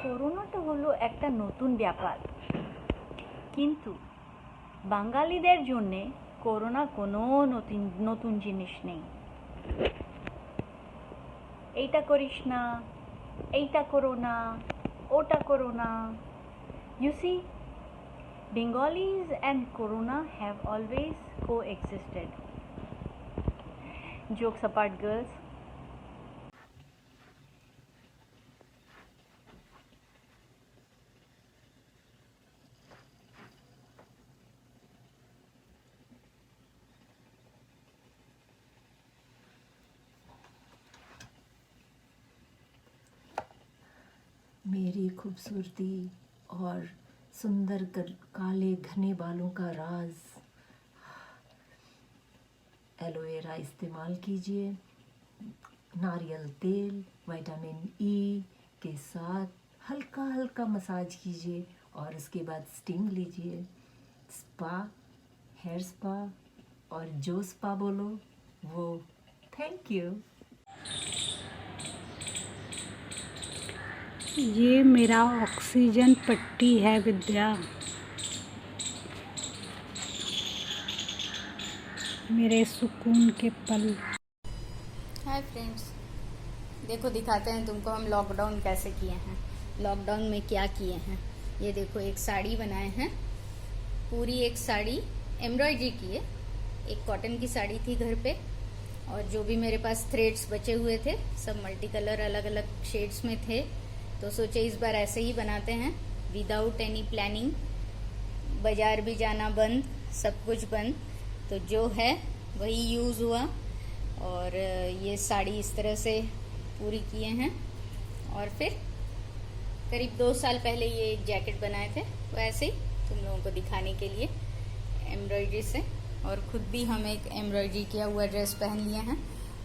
করোনাটা হলো একটা নতুন ব্যাপার, কিন্তু বাঙালিদের জন্যে করোনা কোনো নতুন জিনিস নেই। এইটা করিস না, এইটা করো না, ওটা করো না। You see, Bengalis and corona have always coexisted. Jokes apart, girls. मेरी खूबसूरती और सुंदर काले घने बालों का राज, एलोवेरा इस्तेमाल कीजिए। नारियल तेल विटामिन ई के साथ हल्का हल्का मसाज कीजिए और उसके बाद स्टीम लीजिए। स्पा, हेयर स्पा और जो स्पा बोलो वो। Thank you. ये मेरा ऑक्सीजन पट्टी है विद्या, मेरे सुकून के पल। हाय फ्रेंड्स, देखो दिखाते हैं तुमको हम लॉकडाउन कैसे किए हैं। लॉकडाउन में क्या किए हैं, ये देखो एक साड़ी बनाए हैं, पूरी एक साड़ी एम्ब्रॉयडरी की है। एक कॉटन की साड़ी थी घर पे, और जो भी मेरे पास थ्रेड्स बचे हुए थे सब मल्टी कलर अलग अलग शेड्स में थे, तो सोचे इस बार ऐसे ही बनाते हैं विदाउट एनी प्लानिंग। बाजार भी जाना बंद, सब कुछ बंद, तो जो है वही यूज़ हुआ। और ये साड़ी इस तरह से पूरी किए हैं। और फिर करीब 2 साल पहले ये एक जैकेट बनाए थे, वो ऐसे ही तुम लोगों को दिखाने के लिए एम्ब्रॉयडरी से। और खुद भी हम एक एम्ब्रॉयडरी किया हुआ ड्रेस पहन लिए हैं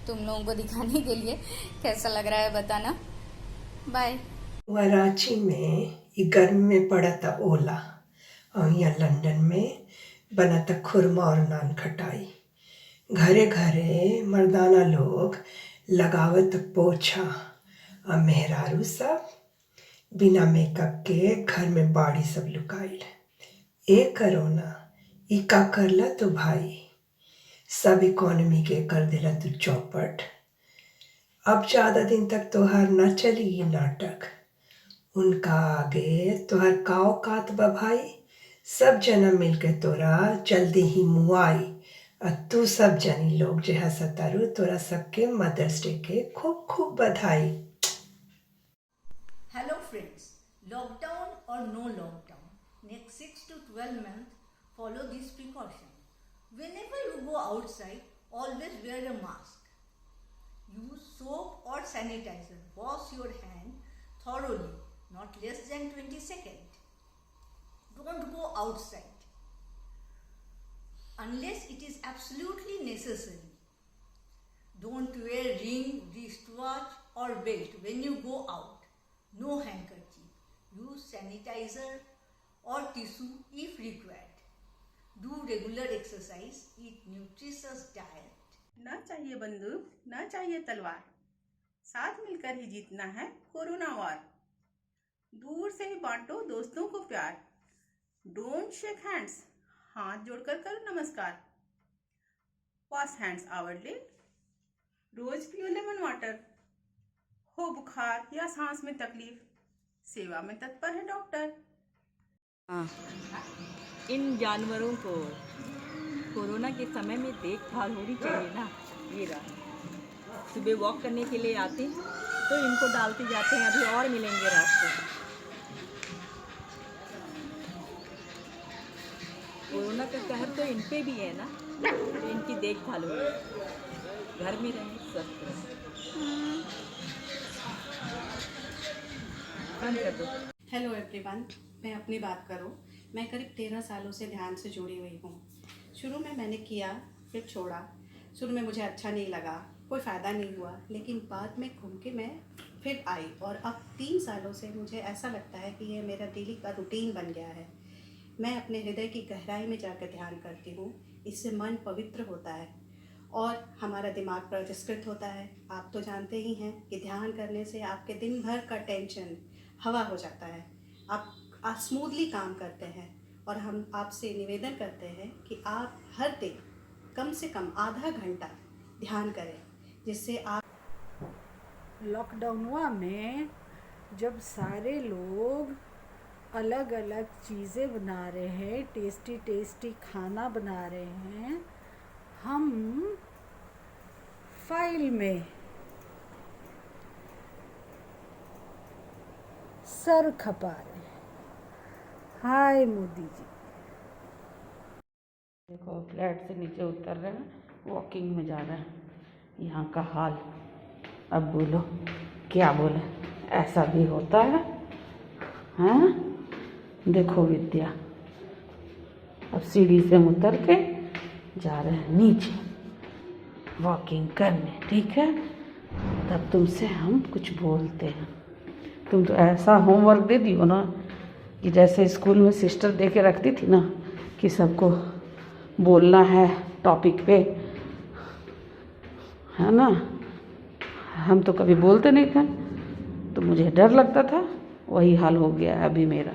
तुम लोगों को दिखाने के लिए। कैसा लग रहा है बताना। बाय। कराची में ये गर्मी में पड़ा था ओला, और यहाँ लंदन में बना था खुरमा और नान खटाई। घरे घरे मर्दाना लोग लगावत पोछा, और मेहरारू सब बिना मेकअप के घर में बाड़ी सब लुकाइल। ए करोना ई का करला तो भाई, सब इकोनॉमी के कर दिला तू चौपट। अब ज़्यादा दिन तक तोहार न चली ये नाटक, उनका आगे तोहर का औकात बा भाई। सब जना मिलके तोरा जल्दी ही मुआई, और तू सब जनी लोग जे हंसतारू, तोरा सबके मदर्स डे के खूब खूब बधाई। Hello friends, lockdown or no lockdown, next 6 to 12 months, follow this precaution. Whenever you go outside, always wear a mask. Use soap or sanitizer. Wash your hand thoroughly, not less than 20 seconds. Don't go outside unless it is absolutely necessary. Don't wear ring, wristwatch or belt when you go out. No handkerchief. Use sanitizer or tissue if required. Do regular exercise. Eat nutritious diet. ना चाहिए बंदूक, ना चाहिए तलवार, साथ मिलकर ही जीतना है कोरोना वार। दूर से ही बांटो दोस्तों को प्यार। डोंट शेक हैंड्स, हाथ जोड़कर करो नमस्कार। वॉश हैंड्स आवरली, रोज पियो लेमन वाटर। हो बुखार या सांस में तकलीफ, सेवा में तत्पर है डॉक्टर। इन जानवरों को कोरोना के समय में देखभाल होनी चाहिए ना। ये रहा, सुबह वॉक करने के लिए आते हैं तो इनको डालते जाते हैं, अभी और मिलेंगे रास्ते। कोरोना का कहर तो इन पे भी है ना, तो इनकी देखभाल हो, घर में रहें, स्वस्थ रहें। बंद कर दो। हेलो एवरीवन, मैं अपनी बात करूं। मैं करीब 13 सालों से ध्यान से जुड़ी हुई हूं। शुरू में मैंने किया, फिर छोड़ा। शुरू में मुझे अच्छा नहीं लगा, कोई फ़ायदा नहीं हुआ, लेकिन बाद में घूम के मैं फिर आई, और अब 3 सालों से मुझे ऐसा लगता है कि ये मेरा डेली का रूटीन बन गया है। मैं अपने हृदय की गहराई में जाकर ध्यान करती हूँ। इससे मन पवित्र होता है और हमारा दिमाग परिष्कृत होता है। आप तो जानते ही हैं कि ध्यान करने से आपके दिन भर का टेंशन, हवा हो जाता है। आप स्मूथली काम करते हैं और हम आपसे निवेदन करते हैं कि आप हर दिन कम से कम आधा घंटा ध्यान करें, जिससे आप लॉकडाउनवा में जब सारे लोग अलग अलग चीज़ें बना रहे हैं, टेस्टी टेस्टी खाना बना रहे हैं, हम फाइल में सर खपा रहे हैं। हाय मोदी जी। देखो फ्लैट से नीचे उतर रहे हैं, वॉकिंग में जा रहे हैं। यहाँ का हाल, अब बोलो क्या बोले, ऐसा भी होता है हैं? देखो विद्या, अब सीढ़ी से उतर के जा रहे हैं नीचे वॉकिंग करने, ठीक है? तब तुमसे हम कुछ बोलते हैं। तुम तो ऐसा होमवर्क दे दियो ना कि जैसे स्कूल में सिस्टर दे के रखती थी ना कि सबको बोलना है टॉपिक पे, है ना? हम तो कभी बोलते नहीं थे, तो मुझे डर लगता था। वही हाल हो गया है अभी मेरा।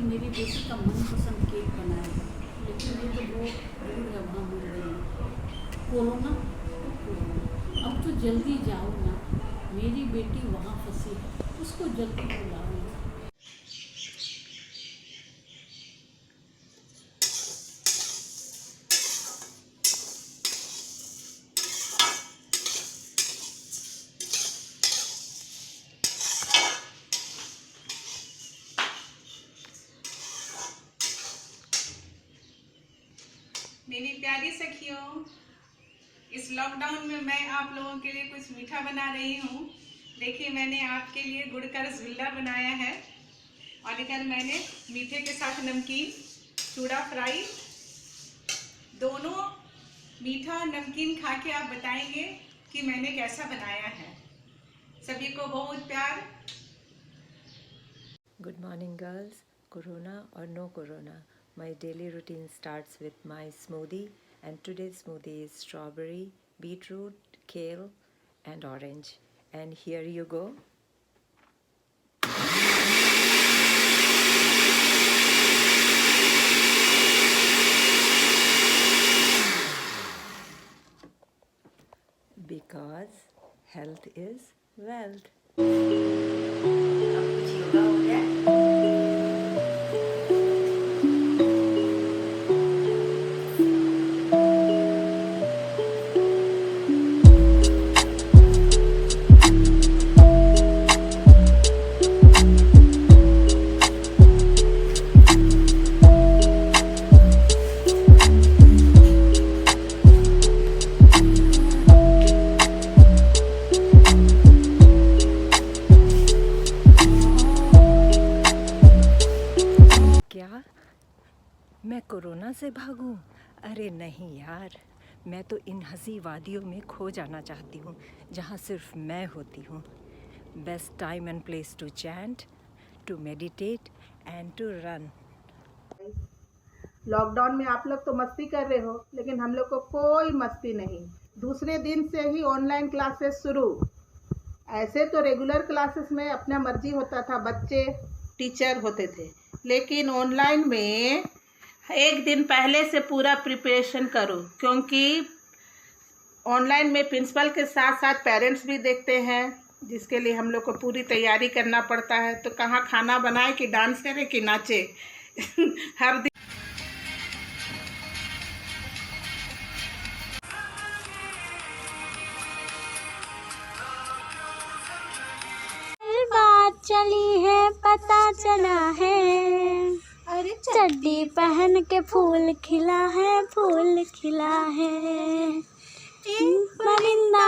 मेरी बेटी का मनपसंद केक बनाया है, लेकिन ये तो बहुत दूर है, वहाँ मिल रही है। कोरोना अब तो जल्दी जाओ ना, मेरी बेटी वहाँ फंसी है, उसको जल्दी बुलाओ। मेरी प्यारी सखियों, इस लॉकडाउन में मैं आप लोगों के लिए कुछ मीठा बना रही हूँ। देखिए, मैंने आपके लिए गुड़ का रसगुल्ला बनाया है और इधर मैंने मीठे के साथ नमकीन चूड़ा फ्राई, दोनों मीठा और नमकीन खा के आप बताएंगे कि मैंने कैसा बनाया है। सभी को बहुत प्यार। Good morning, girls. Corona or no corona, my daily routine starts with my smoothie, and today's smoothie is strawberry, beetroot, kale, and orange. And here you go. Because health is wealth. क्या मैं corona से भागूं? अरे नहीं यार, मैं तो इन हंसी वादियों में खो जाना चाहती हूँ जहाँ सिर्फ मैं होती हूँ। Best time and place to chant, to meditate and to run. Lockdown में आप लोग तो मस्ती कर रहे हो, लेकिन हम लोग को कोई मस्ती नहीं। दूसरे दिन से ही ऑनलाइन क्लासेस शुरू। ऐसे तो रेगुलर क्लासेस में अपना मर्जी होता था, बच्चे टीचर होते थे, लेकिन ऑनलाइन में एक दिन पहले से पूरा प्रिपरेशन करो, क्योंकि ऑनलाइन में प्रिंसिपल के साथ साथ पेरेंट्स भी देखते हैं, जिसके लिए हम लोग को पूरी तैयारी करना पड़ता है। तो कहाँ खाना बनाए कि डांस करे कि नाचे हर दिन। बात चली है, पता चला है, अरे चड्डी पहन के फूल खिला है, फूल खिला है। परिंदा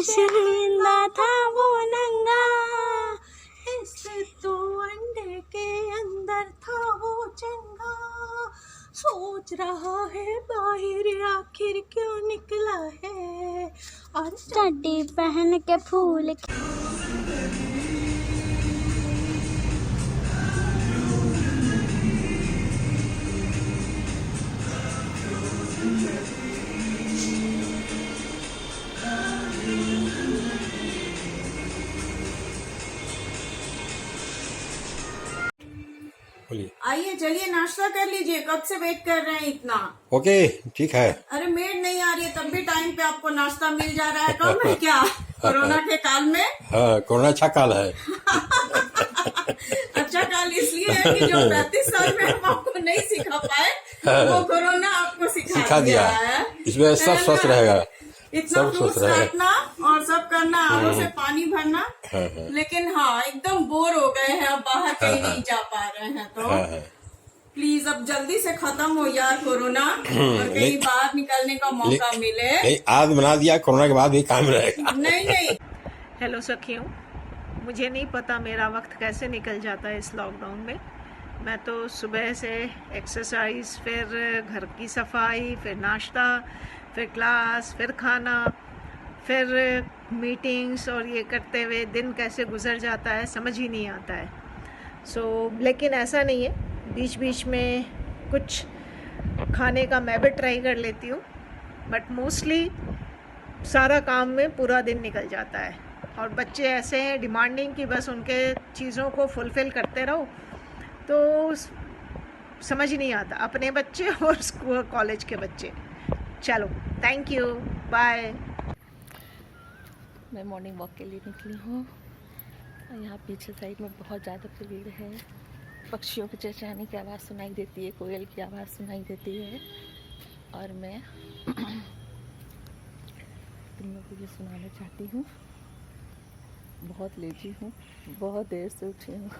शर्मिंदा था वो नंगा। इससे तो अंडे के अंदर था वो चंगा। सोच रहा है बाहर आखिर क्यों निकला है। और चड्डी पहन के फूल आइए चलिए नाश्ता कर लीजिए, कब से वेट कर रहे हैं इतना। ओके ठीक है। अरे मेड नहीं आ रही है तब भी टाइम पे आपको नाश्ता मिल जा रहा है, कम है क्या कोरोना के काल में। हाँ कोरोना अच्छा काल है। अच्छा काल इसलिए है कि जो 35 साल में हम आपको नहीं सिखा पाए वो कोरोना आपको सिखा दिया है। इसमें सब स्वस्थ रहेगा, इतना सब फ्रूट्स स्वस्थ रहेगा काटना और सब करना, आंखों से पानी भरना। लेकिन हाँ एकदम बोर हो गए हैं, अब बाहर कहीं नहीं जा पा रहे हैं तो प्लीज अब जल्दी से खत्म हो यार कोरोना और कहीं बाहर निकलने का मौका मिले। नहीं आज बना दिया, कोरोना के बाद भी काम रहेगा। नहीं हेलो सखियों, मुझे नहीं पता मेरा वक्त कैसे निकल जाता है इस लॉकडाउन में। मैं तो सुबह से एक्सरसाइज, फिर घर की सफाई, फिर नाश्ता, फिर क्लास, फिर खाना, फिर मीटिंग्स और ये करते हुए दिन कैसे गुजर जाता है समझ ही नहीं आता है। लेकिन ऐसा नहीं है, बीच बीच में कुछ खाने का मैं भी ट्राई कर लेती हूँ, बट मोस्टली सारा काम में पूरा दिन निकल जाता है। और बच्चे ऐसे हैं डिमांडिंग कि बस उनके चीज़ों को फुलफ़िल करते रहो, तो समझ ही नहीं आता अपने बच्चे और स्कूल कॉलेज के बच्चे। चलो थैंक यू, बाय। मैं मॉर्निंग वॉक के लिए निकली हूँ और यहाँ पीछे साइड में बहुत ज़्यादा भीड़ है। पक्षियों के चहचहाने की आवाज़ सुनाई देती है, कोयल की आवाज़ सुनाई देती है और मैं तुम लोगों को ये सुनाना चाहती हूँ। बहुत लेजी हूँ, बहुत देर से उठी हूँ।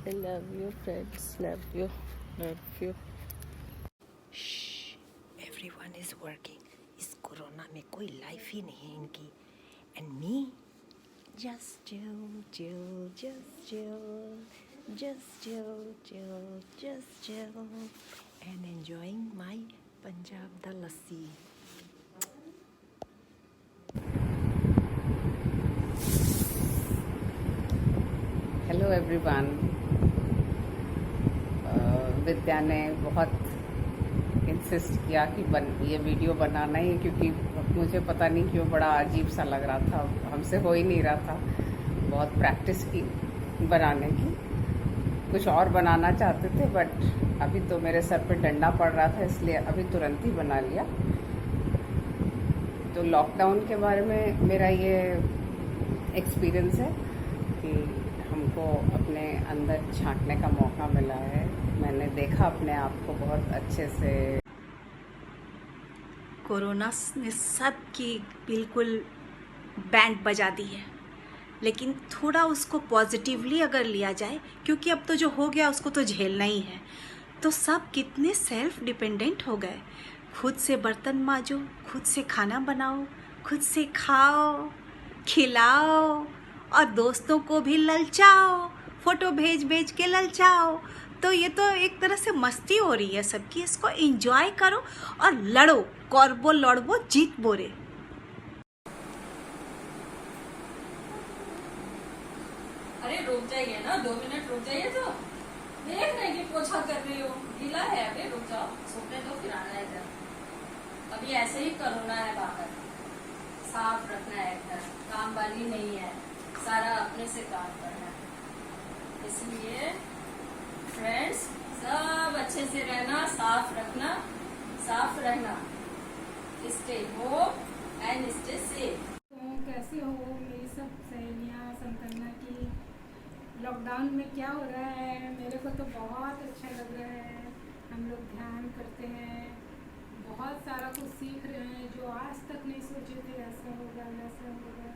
I love you friends, love you, love you. Everyone is working. इस कोरोना में कोई लाइफ ही नहीं है इनकी। And me, just chill, and enjoying my Punjab da lassi. Hello everyone. Vidya ने बहुत इंसिस्ट किया कि ये वीडियो बनाना ही, क्योंकि मुझे पता नहीं क्यों बड़ा अजीब सा लग रहा था, हमसे हो ही नहीं रहा था। बहुत प्रैक्टिस की बनाने की, कुछ और बनाना चाहते थे बट अभी तो मेरे सर पे डंडा पड़ रहा था, इसलिए अभी तुरंत ही बना लिया। तो लॉकडाउन के बारे में मेरा ये एक्सपीरियंस है कि हमको अपने अंदर झांकने का मौका मिला है। मैंने देखा अपने आप को बहुत अच्छे से। कोरोना ने सबकी बिल्कुल बैंड बजा दी है, लेकिन थोड़ा उसको पॉजिटिवली अगर लिया जाए, क्योंकि अब तो जो हो गया उसको तो झेलना ही है। तो सब कितने सेल्फ डिपेंडेंट हो गए। खुद से बर्तन मांजो, खुद से खाना बनाओ, खुद से खाओ, खिलाओ और दोस्तों को भी ललचाओ, फोटो भेज भेज के ललचाओ। तो ये तो एक तरह से मस्ती हो रही है सबकी, इसको एंजॉय करो और लड़ो, करबो लड़बो जीत बोरे। अरे रुक जाइए ना, 2 मिनट रुक जाइए। तो देख रहे कि पोछा कर रही हो, गीला है। अभी रुक जाओ, सोने दो फिर आना है इधर। अभी ऐसे ही कोरोना है, बाहर साफ रखना है घर, काम वाली नहीं है, सारा अपने से काम करना है। इसलिए फ्रेंड्स सब अच्छे से रहना, साफ रखना, साफ रहना। Stay home and stay safe. तो कैसे हो मेरी सब सहेलियाँ संकन्ना की? लॉकडाउन में क्या हो रहा है? मेरे को तो बहुत अच्छा लग रहा है। हम लोग ध्यान करते हैं, बहुत सारा कुछ सीख रहे हैं जो आज तक नहीं सोचे थे ऐसा होगा वैसा होगा।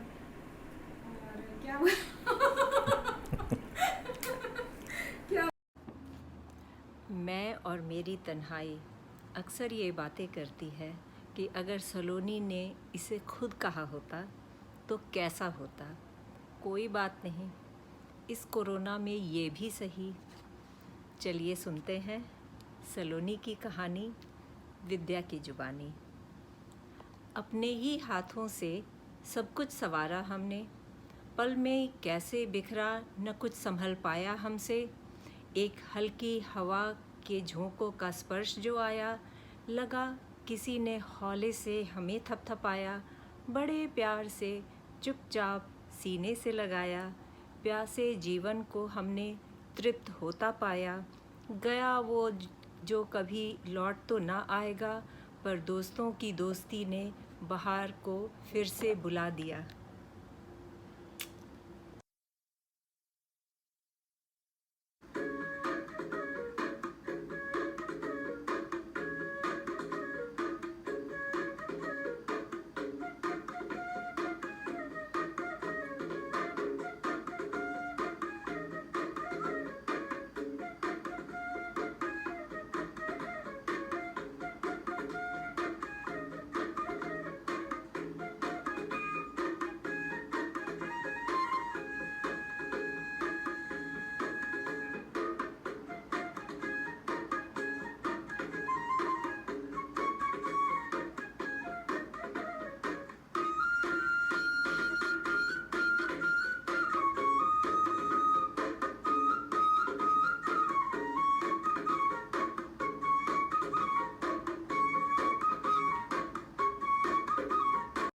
और क्या मैं और मेरी तन्हाई अक्सर ये बातें करती है कि अगर सलोनी ने इसे खुद कहा होता तो कैसा होता। कोई बात नहीं, इस कोरोना में ये भी सही। चलिए सुनते हैं सलोनी की कहानी, विद्या की जुबानी। अपने ही हाथों से सब कुछ संवारा हमने, पल में कैसे बिखरा न कुछ संभल पाया हमसे। एक हल्की हवा के झोंकों का स्पर्श जो आया, लगा किसी ने हौले से हमें थपथपाया। बड़े प्यार से चुपचाप सीने से लगाया, प्यासे जीवन को हमने तृप्त होता पाया। गया वो जो कभी लौट तो ना आएगा, पर दोस्तों की दोस्ती ने बहार को फिर से बुला दिया।